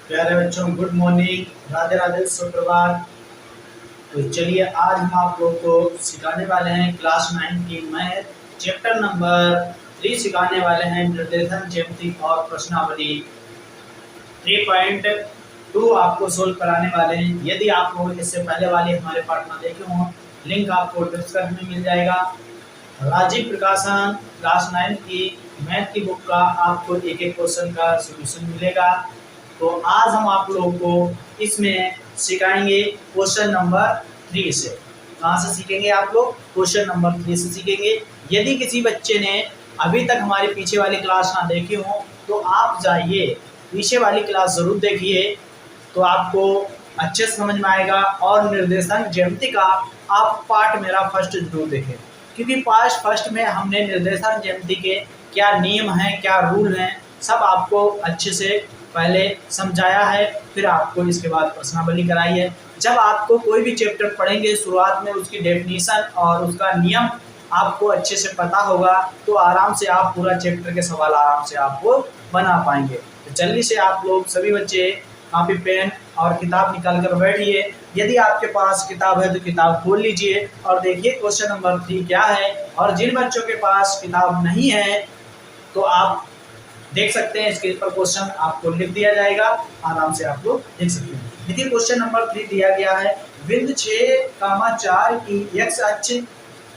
प्यारे बच्चों, good morning, Radhe Radhe, सुप्रभात। तो चलिए आज हम आप लोगों को सिखाने वाले हैं क्लास 9 की मैथ चैप्टर नंबर 3 सिखाने वाले हैं निर्देशन, ज्यामिति और प्रश्नावली 3.2 आपको सोल्व कराने वाले हैं। यदि आप लोग इससे पहले वाले हमारे पार्ट ना देखे हों, लिंक आपको डिस्क्रिप्शन में मिल जाएगा। राजीव प्रकाशन क्लास 9 की मैथ की बुक का आपको एक एक क्वेश्चन का सोल्यूशन मिलेगा। तो आज हम आप लोगों को इसमें सिखाएंगे क्वेश्चन नंबर 3 से। कहाँ से सीखेंगे आप लोग? क्वेश्चन नंबर 3 से सीखेंगे। यदि किसी बच्चे ने अभी तक हमारी पीछे वाली क्लास ना देखी हो तो आप जाइए, पीछे वाली क्लास जरूर देखिए, तो आपको अच्छे से समझ में आएगा। और निर्देशन ज्यामिति का आप पार्ट मेरा फर्स्ट जरूर देखें, क्योंकि पार्ट फर्स्ट में हमने निर्देशन ज्यामिति के क्या नियम हैं, क्या रूल हैं, सब आपको अच्छे से पहले समझाया है। फिर आपको इसके बाद प्रश्नावली कराई है। जब आपको कोई भी चैप्टर पढ़ेंगे, शुरुआत में उसकी डेफिनेशन और उसका नियम आपको अच्छे से पता होगा, तो आराम से आप पूरा चैप्टर के सवाल आराम से आपको बना पाएंगे। तो जल्दी से आप लोग सभी बच्चे कॉपी पेन और किताब निकाल कर बैठिए। यदि आपके पास किताब है तो किताब खोल लीजिए और देखिए क्वेश्चन नंबर 3 क्या है। और जिन बच्चों के पास किताब नहीं है तो आप देख सकते हैं, इसके ऊपर क्वेश्चन आपको लिख दिया जाएगा, आराम से आप लोग देख सकते हैं। देखिए क्वेश्चन नंबर 3 दिया गया है, बिंदु 6,4 की x अक्ष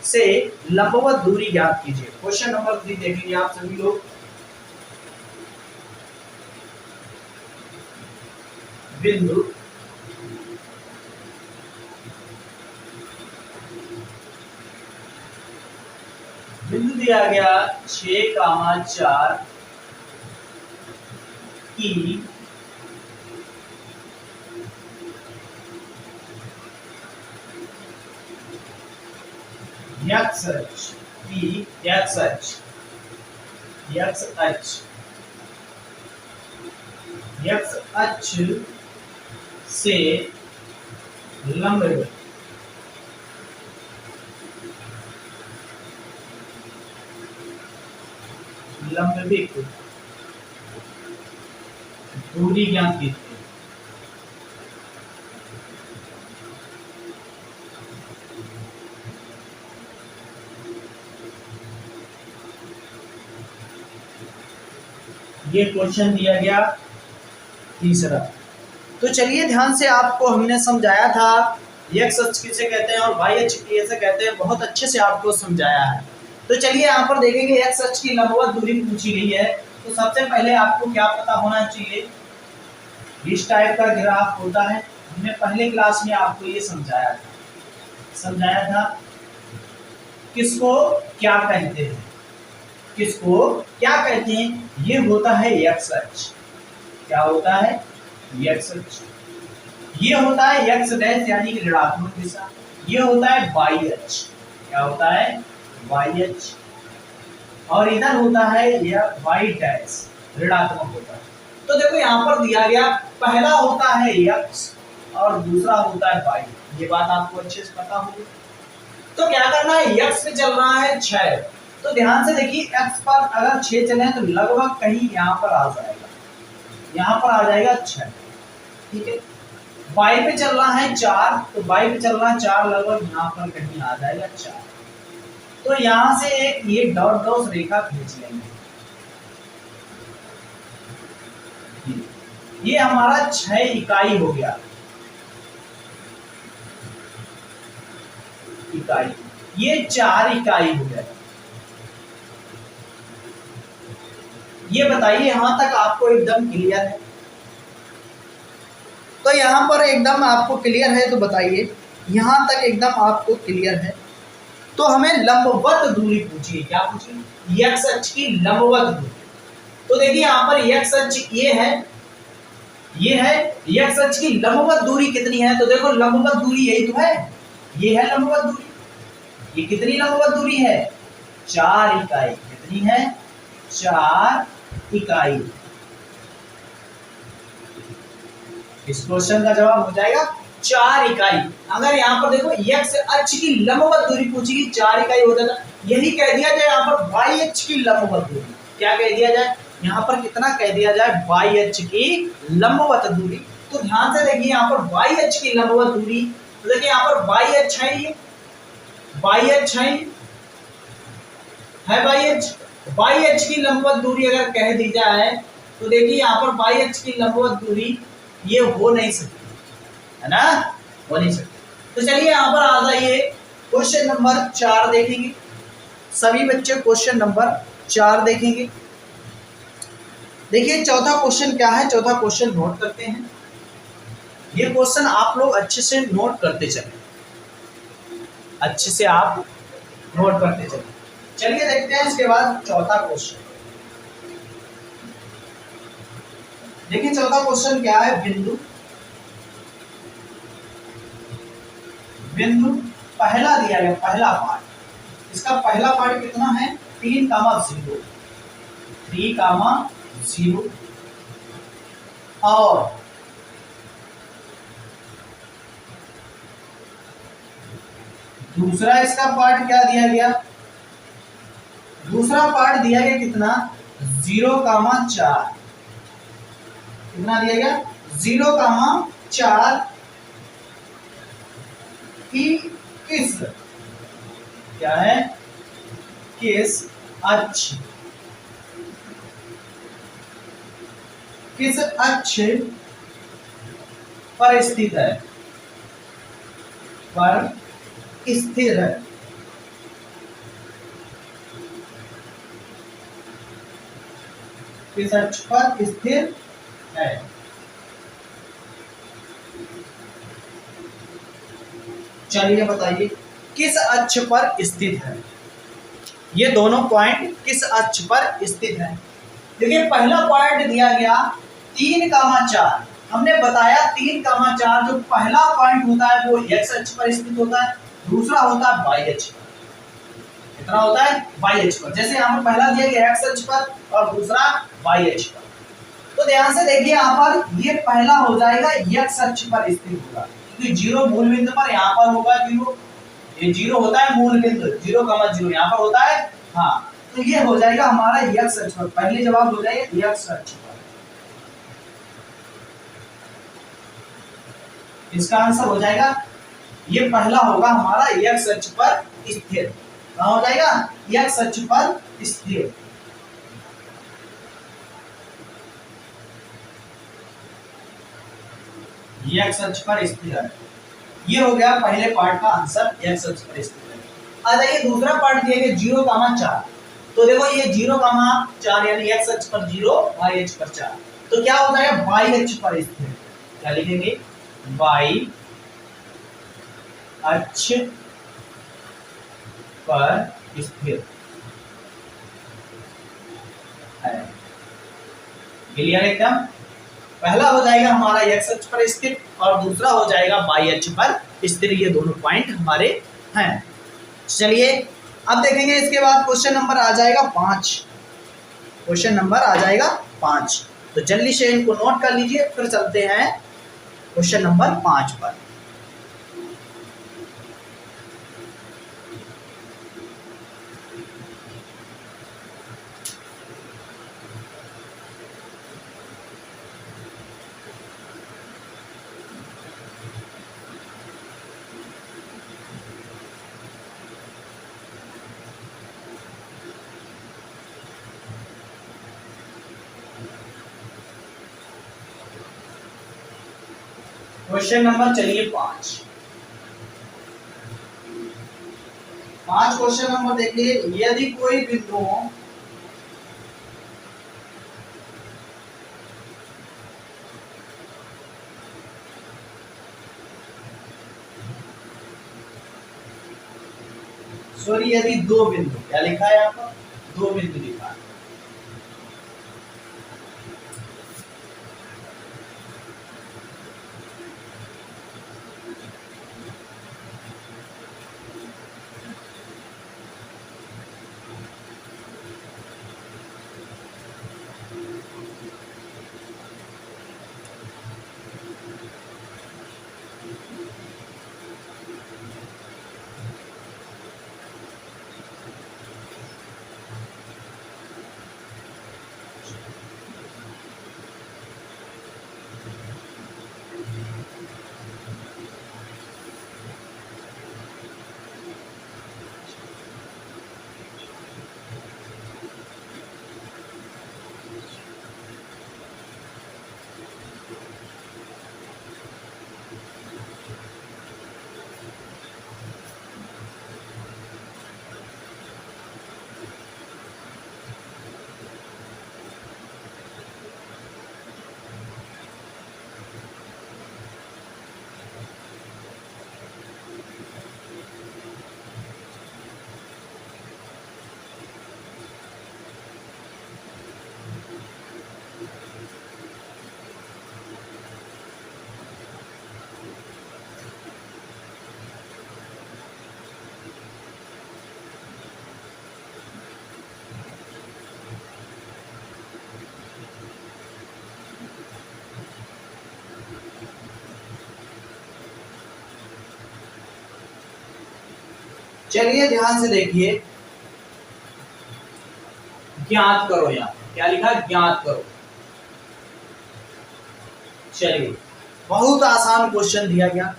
से लंबवत दूरी ज्ञात कीजिए। क्वेश्चन नंबर 3 देखेंगे आप सभी लोग। बिंदु दिया गया 6,4 की x अक्ष से लंबवत दूरी ज्ञात कीजिए। ये क्वेश्चन दिया गया तीसरा। तो चलिए ध्यान से, आपको हमने समझाया था x अक्ष किसे कहते हैं और y अक्ष किसे कहते हैं, बहुत अच्छे से आपको समझाया है। तो चलिए यहाँ पर देखेंगे x अक्ष की लंबवत दूरी पूछी गई है। तो सबसे पहले आपको क्या पता होना चाहिए, इस टाइप का ग्राफ होता है। हमने पहले क्लास में आपको ये समझाया था किसको क्या कहते हैं, ये होता है x अक्ष। क्या होता है? x अक्ष। ये होता है x डैश यानी कि ऋणात्मक दिशा। ये होता है y अक्ष। क्या होता है? y अक्ष। और इधर होता है यह y डैश, ऋणात्मक होता है। तो देखो यहाँ पर दिया गया, पहला होता है x और दूसरा होता है y। ये बात आपको अच्छे से पता होगी। तो क्या करना है, x पे चल रहा है 6। तो ध्यान से देखिए, x पर अगर 6 चले तो लगभग कहीं यहाँ पर आ जाएगा, यहाँ पर आ जाएगा 6। ठीक है। y पे चल रहा है 4, तो y पे चल रहा है 4, लगभग यहाँ पर कहीं आ जाएगा 4। तो यहाँ से एक ये डॉट डॉट रेखा खींच लेंगे। ये हमारा 6 इकाई हो गया। ये 4 इकाई हो गया। ये बताइए यहां तक आपको एकदम क्लियर है? तो यहां पर एकदम आपको क्लियर है तो बताइए, यहां तक एकदम आपको क्लियर है? तो हमें लंबवत दूरी पूछिए। क्या पूछिए? x अक्ष की लंबवत दूरी। तो देखिए यहाँ पर x अक्ष ये है x अक्ष की लंबवत दूरी कितनी है? तो देखो लंबवत दूरी यही तो है, ये है लंबवत दूरी। ये कितनी लंबवत दूरी है? 4 इकाई। कितनी है? 4 इकाई। इस क्वेश्चन का जवाब हो जाएगा 4 इकाई। अगर यहाँ पर देखो x अक्ष की लंबवत दूरी पूछी, 4 इकाई हो जाता। यही कह दिया जाए यहाँ पर y अक्ष की लंबवत दूरी। क्या कह दिया जाए, यहाँ पर कितना कह दिया जाए, वाई अक्ष की लंबवत दूरी। तो ध्यान से देखिए यहाँ पर वाई अक्ष की लंबवत दूरी, तो देखिए यहाँ पर वाई अक्ष है, ये वाई अक्ष है वाई अक्ष। वाई अक्ष की लंबवत दूरी अगर कह दी जाए तो देखिए यहाँ पर वाई अक्ष की लंबवत दूरी ये हो नहीं सकती, है ना, हो नहीं सकती। तो चलिए यहाँ पर आ जाइए, क्वेश्चन नंबर 4 देखेंगे। सभी बच्चे क्वेश्चन नंबर 4 देखेंगे। देखिए चौथा क्वेश्चन क्या है, चौथा क्वेश्चन नोट करते हैं। ये क्वेश्चन आप लोग अच्छे से नोट करते चले, अच्छे से आप नोट करते चले। चलिए देखते हैं इसके बाद चौथा क्वेश्चन। देखिए चौथा क्वेश्चन क्या है, बिंदु बिंदु पहला दिया गया, पहला पार्ट, इसका पहला पार्ट कितना है, 3,0 3,0 और दूसरा इसका पार्ट क्या दिया गया, दूसरा पार्ट दिया गया कितना, 0,4, कितना दिया गया, 0,4 की किस, क्या है, किस अक्ष, किस अक्ष पर स्थित है, पर स्थिर है। किस अक्ष पर स्थिर है। चलिए बताइए किस अक्ष पर स्थित है, ये दोनों पॉइंट किस अक्ष पर स्थित है। देखिए पहला पॉइंट दिया गया 3,4, हमने बताया 3,4 जो पहला पॉइंट होता है वो एक्स अक्ष पर स्थित होता है, दूसरा होता है वाई अक्ष पर, कितना होता है, वाई अक्ष पर। जैसे यहाँ पर पहला दिया गया एक्स अक्ष पर और दूसरा वाई अक्ष पर। तो ध्यान से देखिए यहाँ पर ये पहला हो जाएगा एक्स अक्ष पर स्थित होगा, क्योंकि 0 मूल बिंदु पर यहाँ पर होगा 0, ये 0 होता है मूल बिंदु, 0,0 यहाँ पर होता है, हाँ, तो ये हो जाएगा हमारा एक्स अक्ष पर, पहले जवाब हो जाएगा एक्स अक्ष पर। इसका आंसर हो जाएगा, ये पहला होगा हमारा एक्स अक्ष पर स्थिर, कहाँ हो जाएगा, एक्स अक्ष पर स्थिर। एक्स अक्ष पर स्थिर है, ये हो गया पहले पार्ट का आंसर, एक्स अक्ष पर स्थिर है। आ जाइए दूसरा पार्ट दिया गया 0,4, तो देखो ये 0,4 यानी एक्स अक्ष पर 0, वाई अक्ष पर 4, तो क्या हो जाएगा, वाई अक्ष पर स्थिर। क्या लिखेंगे, वाई अक्ष पर स्थिर है। क्लियर एकदम। पहला हो जाएगा हमारा एक्स अक्ष पर स्थिर और दूसरा हो जाएगा वाई अक्ष पर स्थिर, ये दोनों पॉइंट हमारे हैं। चलिए अब देखेंगे इसके बाद क्वेश्चन नंबर आ जाएगा 5, क्वेश्चन नंबर आ जाएगा 5, तो जल्दी से इनको नोट कर लीजिए, फिर चलते हैं क्वेश्चन नंबर 5 पर। क्वेश्चन नंबर चलिए 5 क्वेश्चन नंबर देखिए, यदि कोई बिंदु यदि 2 बिंदु, क्या लिखा है यहाँ पर, 2 बिंदु लिखा है, चलिए ध्यान से देखिए, ज्ञात करो। यहाँ क्या लिखा, ज्ञात करो। चलिए, बहुत आसान क्वेश्चन दिया गया,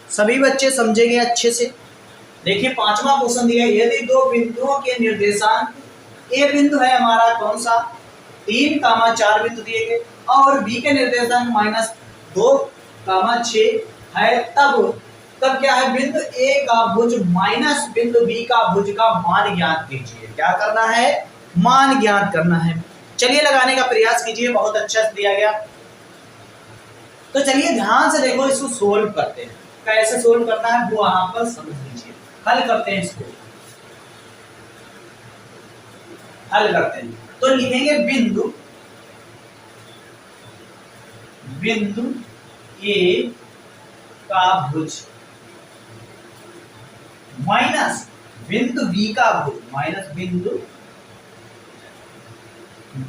सभी बच्चे समझेंगे अच्छे से। देखिए 5वां क्वेश्चन दिया, यदि दो बिंदुओं के निर्देशांक ए बिंदु है हमारा कौन सा 3, 4 बिंदु दिए गए और बी के निर्देशांक -2, 6 है, तब क्या है, बिंदु ए का भुज माइनस बिंदु बी का भुज का मान ज्ञात कीजिए। क्या करना है, मान ज्ञात करना है। चलिए लगाने का प्रयास कीजिए, बहुत अच्छा से दिया गया। तो चलिए ध्यान से देखो, इसको सोल्व करते हैं। कैसे सोल्व करना है वो यहाँ पर समझ लीजिए। हल करते हैं, इसको हल करते हैं। तो लिखेंगे बिंदु ए का भुज माइनस बिंदु बी का भुज, माइनस बिंदु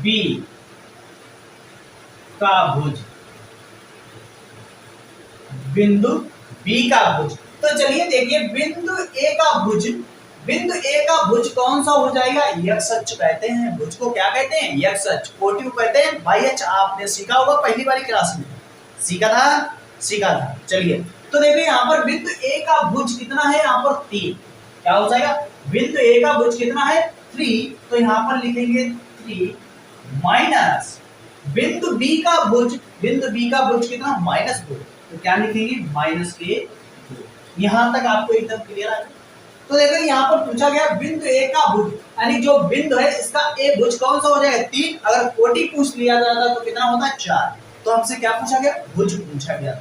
बी का भुज, बिंदु बी का भुज। तो चलिए देखिए, बिंदु ए का भुज कौन सा हो जाएगा, यक्ष अक्ष कहते हैं। भुज को क्या कहते हैं, यक्ष अक्ष। कोटि कहते हैं वाई अक्ष। आपने सीखा होगा पहली वाली क्लास में, सीखा था। चलिए तो देखिए यहाँ पर बिंदु ए का भुज कितना है, यहाँ पर 3। क्या हो जाएगा, बिंदु ए का भुज कितना है 3, तो यहाँ पर लिखेंगे 3 माइनस बिंदु बी का भुज कितना -2, तो क्या लिखेंगे -2। यहाँ तक आपको एकदम क्लियर है। तो देखो यहाँ पर पूछा गया बिंदु ए का भुज, यानी जो बिंदु है इसका ए भुज कौन सा हो जाएगा 3। अगर कोटि पूछ लिया जाता तो कितना होता है 4। तो हमसे क्या पूछा गया, भुज पूछा गया।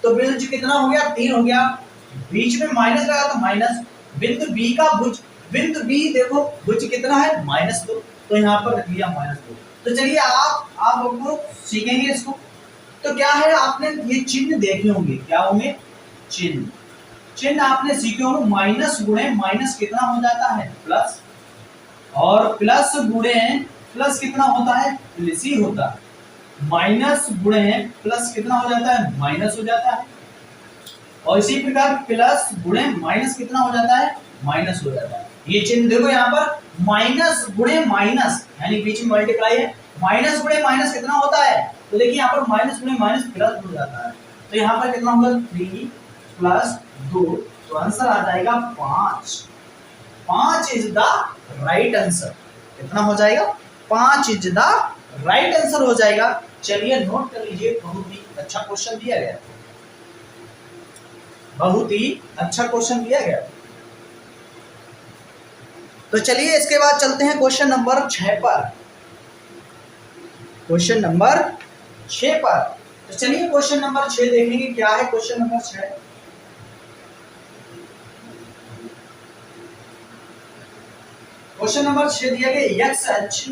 तो भुज कितना हो गया 3 हो गया, बीच में माइनस लगा तो माइनस। बिंदु बी का भुज, बिंदु बी देखो भुज कितना है -2, तो यहाँ पर रख लिया -2। तो चलिए आप लोग सीखेंगे इसको। तो क्या है, आपने ये चिन्ह देखे होंगे, क्या होंगे, चिन्ह आपने सीखे होंगे। माइनस गुणे माइनस कितना हो जाता है प्लस, और प्लस गुणे प्लस कितना होता है, प्लस ही होता है। माइनस गुणे प्लस कितना हो जाता है, माइनस हो जाता है। और इसी प्रकार प्लस गुणे माइनस कितना हो जाता है, माइनस हो जाता है। ये चिन्ह देखो यहाँ पर, माइनस गुणे माइनस यानी बीच में मल्टीप्लाई है। माइनस गुणे माइनस कितना होता है, तो देखिए यहाँ पर माइनस गुणे माइनस प्लस हो जाता है। तो यहाँ पर कितना होगा 3 + 2, तो आंसर आ जाएगा 5। 5 इज द राइट आंसर। कितना हो जाएगा, 5 इज द राइट आंसर हो जाएगा। चलिए नोट कर लीजिए, बहुत ही अच्छा क्वेश्चन दिया गया, बहुत ही अच्छा क्वेश्चन दिया गया। तो चलिए इसके बाद चलते हैं क्वेश्चन नंबर 6 पर। क्वेश्चन नंबर 6 पर, तो चलिए क्वेश्चन नंबर 6 देखेंगे क्या है क्वेश्चन नंबर 6। क्वेश्चन नंबर 6 दिया गया, एक्स अक्ष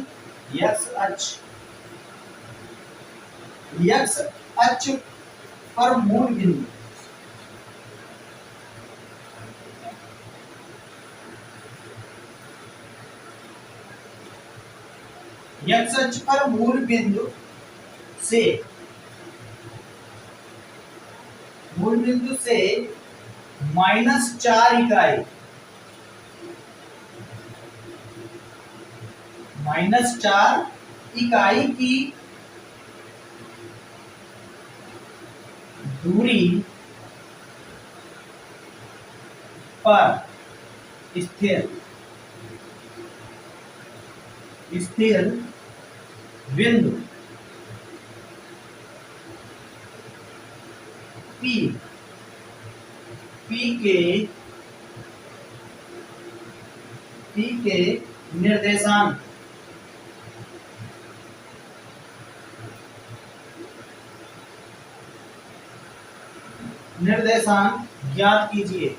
पर मूल बिंदु एक्स अक्ष पर मूल बिंदु से -4 इकाई, -4 इकाई की दूरी पर स्थिर बिंदु P के निर्देशांक ज्ञात कीजिए।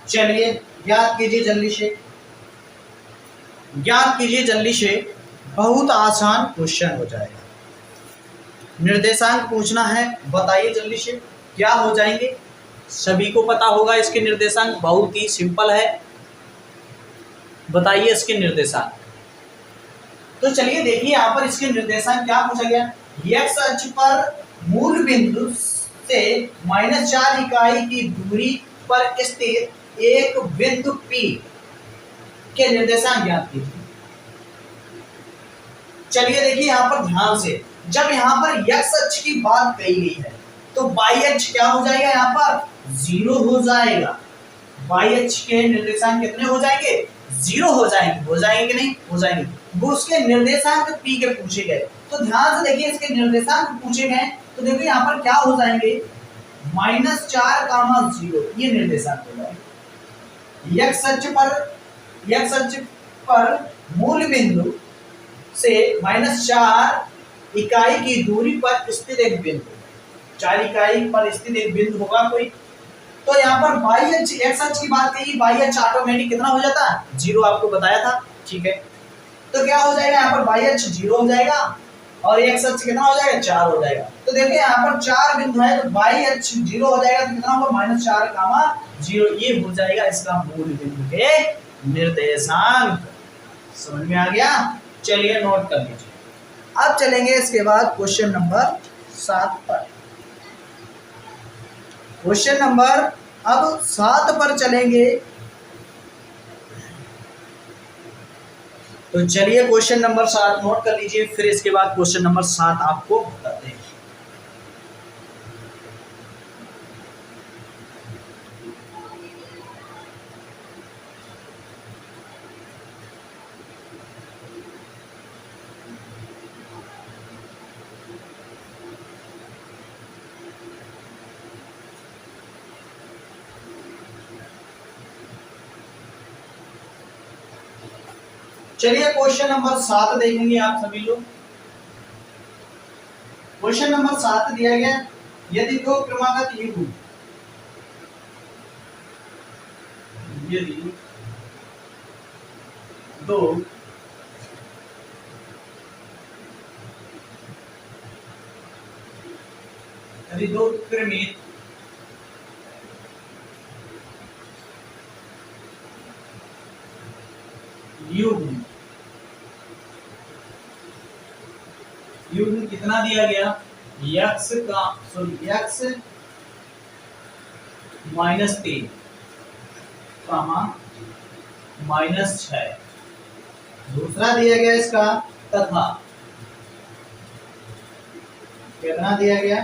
चलिए ज्ञात कीजिए जल्दी से। बहुत आसान क्वेश्चन हो जाएगा। निर्देशांक पूछना है, बताइए जल्दी से क्या हो जाएंगे। सभी को पता होगा इसके निर्देशांक, बहुत ही सिंपल है। बताइए इसके निर्देशांक। तो चलिए देखिए यहाँ पर इसके निर्देशांक क्या पूछा गया। x अक्ष पर मूल बिंदु से -4 इकाई की दूरी पर स्थित एक बिंदु P के निर्देशांक ज्ञात कीजिए। चलिए देखिए यहाँ पर ध्यान से, जब यहाँ पर x अक्ष की बात कही गई है तो y अक्ष क्या हो जाएगा, यहाँ पर 0 हो जाएगा। y अक्ष के निर्देशांक कितने हो जाएंगे, 0 हो जाएंगे कि नहीं हो जाएंगे। वो उसके निर्देशांक p के पूछे गए, तो ध्यान से देखिए इसके निर्देशांक पूछे गए तो देखिए यहाँ पर क्या हो जाएंगे, -4, 0 ये निर्देशांक हो जाएंगे। x अक्ष पर मूल बिंदु से -4 इकाई की दूरी पर स्थित एक बिंदु, 4 इकाई पर स्थित एक बिंदु होगा कोई। तो यहाँ पर y अक्ष, x अक्ष की बात कही, y अक्ष ऑटोमेटिक कितना हो जाता है, 0, आपको बताया था, ठीक है। तो क्या हो जाएगा, यहाँ पर y अक्ष 0 हो जाएगा और x अक्ष कितना हो जाएगा, 4 हो जाएगा। तो देखिए यहाँ पर 4 बिंदु है तो y अक्ष 0 हो जाएगा, तो कितना होगा, -4, 0 ये हो जाएगा इसका मूल बिंदु के निर्देशांक। समझ में आ गया। चलिए नोट कर लीजिए। अब चलेंगे इसके बाद क्वेश्चन नंबर 7 पर। क्वेश्चन नंबर अब 7 पर चलेंगे। तो चलिए क्वेश्चन नंबर 7 नोट कर लीजिए, फिर इसके बाद क्वेश्चन नंबर 7 आपको बताते हैं। चलिए क्वेश्चन नंबर 7 देखेंगे आप सभी लोग। क्वेश्चन नंबर 7 दिया गया, यदि दो क्रमागत युग्म दो क्रमित युग्म कितना दिया गया, x -3 -6। दूसरा दिया गया इसका तथा, कितना दिया गया,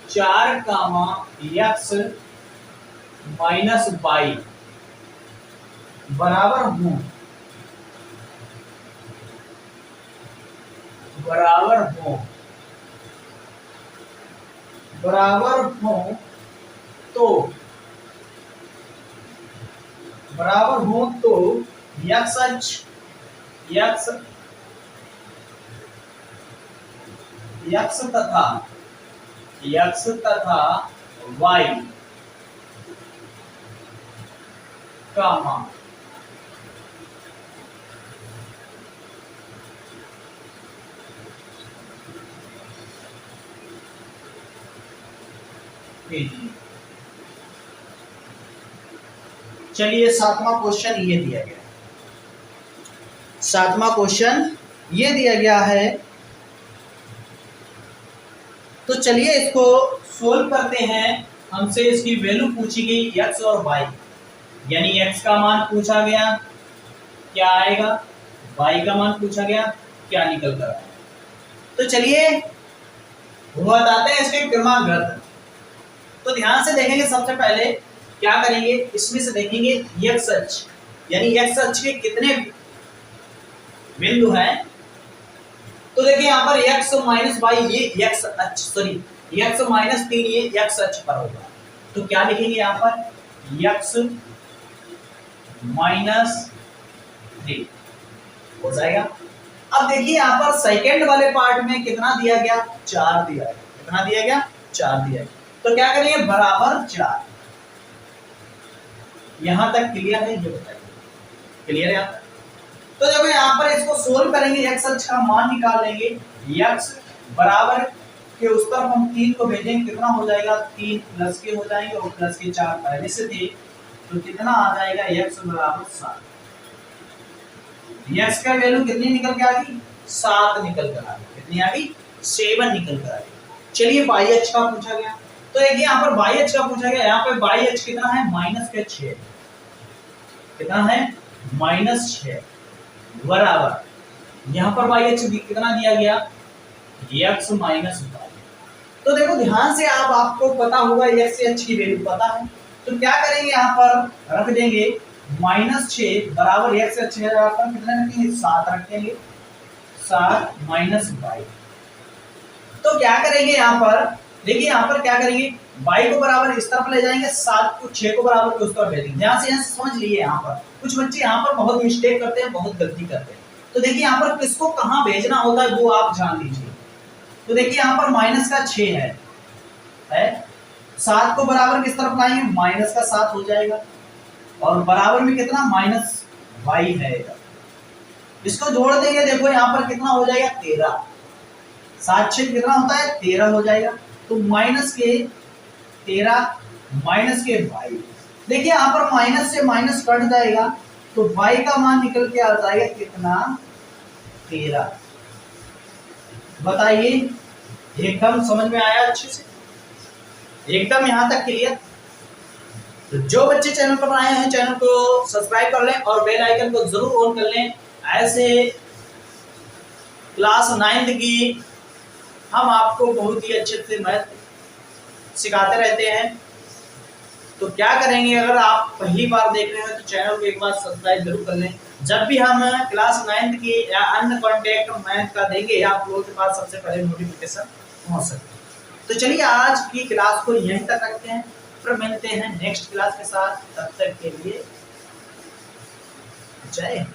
4, x -y बराबर हो तो x तथा y चलिए 7वां क्वेश्चन ये दिया गया। 7वां क्वेश्चन ये दिया गया है, तो चलिए इसको सोल्व करते हैं। हमसे इसकी वैल्यू पूछी गई x और y, यानी x का मान पूछा गया, क्या आएगा, y का मान पूछा गया, क्या निकल कर आएगा। तो चलिए बताते हैं इसके क्रमागत। तो ध्यान से देखेंगे, सबसे पहले क्या करेंगे, इसमें से देखेंगे x अक्ष, यानी x अक्ष के कितने बिंदु हैं। तो देखिए यहाँ पर x माइनस वाई, ये x अक्ष, सॉरी x माइनस 3 ये x अक्ष पर होगा। तो क्या लिखेंगे यहाँ पर, x माइनस 3 हो जाएगा। अब देखिए यहाँ पर सेकंड वाले पार्ट में कितना दिया गया, 4 दिया है। कितना दिया गया, 4 दिया है। तो क्या करेंगे, बराबर 4। यहां तक क्लियर है, ये बताइए क्लियर है यहाँ तक। तो जब यहाँ पर इसको सोल्व करेंगे, x अक्ष का मान निकाल लेंगे, x बराबर के उस तरफ हम 3 को भेजेंगे, कितना हो जाएगा, 3 प्लस के हो जाएंगे और प्लस के 4 पहले से थे, तो कितना आ जाएगा, x बराबर 7। x का वैल्यू कितनी निकल के आ गई, 7 निकल कर आ गई। कितनी आ गई, 7 निकल कर आ गई। चलिए y अक्ष का पूछा गया। तो देखिए यहाँ पर y अक्ष का पूछा गया, यहाँ पे y अक्ष कितना है, -6। कितना है, -6 बराबर यहाँ पर y अक्ष कितना दिया गया, x माइनस y। तो देखो ध्यान से, आपको पता होगा x अक्ष की वैल्यू पता है, तो क्या करेंगे, यहाँ पर रख देंगे -6 बराबर x अक्ष है, यहाँ पर कितना रखेंगे, 7 रखेंगे, 7 माइनस y। तो क्या करेंगे यहाँ पर, देखिए यहाँ पर क्या करेंगे, y को बराबर इस तरफ ले जाएंगे, 7 को 6 को बराबर के उस तरफ भेजेंगे। ध्यान से समझ लिए, यहाँ पर कुछ बच्चे यहाँ पर बहुत मिस्टेक करते हैं, बहुत गलती करते हैं। तो देखिए यहाँ पर किसको कहाँ भेजना होता है वो आप जान लीजिए। तो देखिए यहाँ पर माइनस का 6 है, 7 को बराबर किस तरफ लाएंगे, माइनस का 7 हो जाएगा, और बराबर में कितना, माइनस y है। इसको जोड़ देंगे, देखो यहाँ पर कितना हो जाएगा, 13। 7 6 कितना होता है, 13 हो जाएगा। तो माइनस के 13 माइनस के y, देखिए यहाँ पर माइनस से माइनस कट जाएगा, तो y का मान निकल के आ जाएगा कितना, 13। बताइए, एकदम समझ में आया अच्छे से, एकदम यहाँ तक क्लियर। तो जो बच्चे चैनल पर आए हैं, चैनल को सब्सक्राइब कर लें और बेल आइकन को जरूर ऑन कर लें। ऐसे क्लास 9th की हम आपको बहुत ही अच्छे से मैथ सिखाते रहते हैं। तो क्या करेंगे, अगर आप पहली बार देख रहे हैं तो चैनल को एक बार सब्सक्राइब जरूर कर लें। जब भी हम क्लास 9th की या अन्य कॉन्टेक्ट मैथ का देंगे, आप लोगों के पास सबसे पहले नोटिफिकेशन पहुंच सकते हैं। तो चलिए आज की क्लास को यहीं तक रखते हैं, फिर मिलते हैं नेक्स्ट क्लास के साथ। तब तक के लिए जय हिंद।